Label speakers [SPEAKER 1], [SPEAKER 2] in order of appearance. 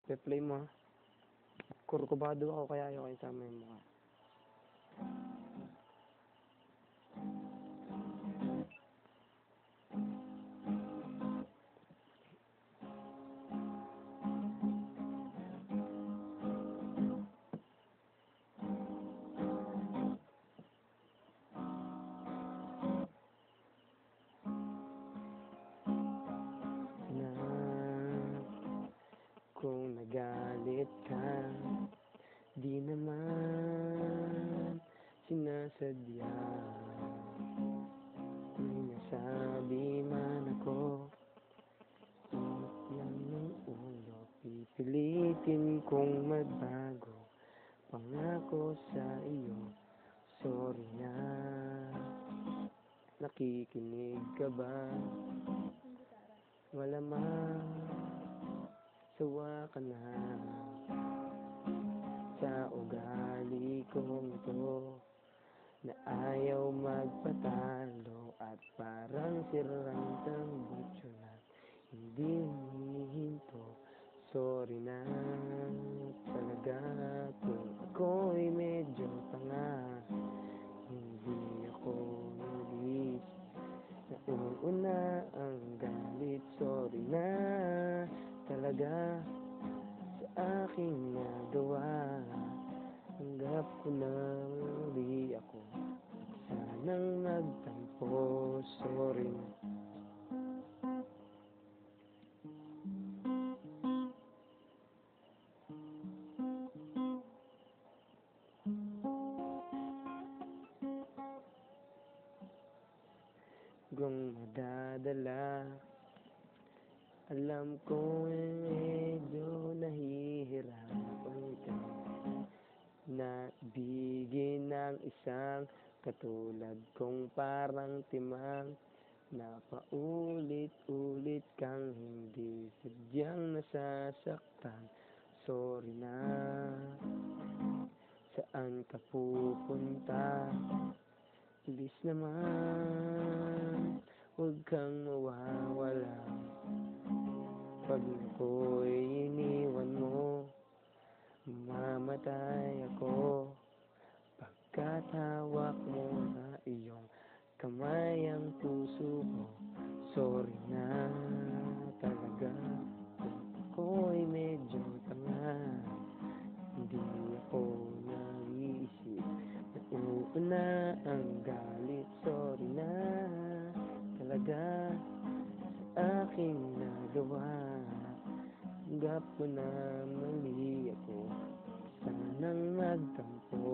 [SPEAKER 1] Pe-play mo. Kurkubado ako kaya ayaw kayo sama yung mukha. Na kung nagalit ka, di naman sinasadya. May nasabi man ako, init lang ng ulo, pipilitin kong magbago. Pangako sa iyo, sorry na. Nakikinig ka ba? Malamang sawa ka na sa ugali kong ito, na ayaw magpatalo at parang sirang tambutso na hindi humihinto. Sorry na talaga kung ako'y medyo tanga. Hindi ako nag-iisip, nauuna ang galit. Sorry na talaga sa aking nagawa. Tanggap ko na mali ako, sanang magtampo. Sorry na. Kung madadala, alam ko medyo nahihirapan ka na bigyan ng isang katulad kong parang timang, na paulit-ulit kang hindi sadyang nasasaktan. Sorry na. Saan ka pupunta? Bilis naman, huwag kang mawawala. Pag ako'y iniwan mo, mamatay ako. Pagkat hawak mo na iyong kamay ang puso ko. Sorry na talaga kung ako'y medyo tanga. Hindi ako nag-iisip, nauuna ang galit. Sorry na talaga sa aking nagawa. Tanggap ko na mali ako, sanang magtampo.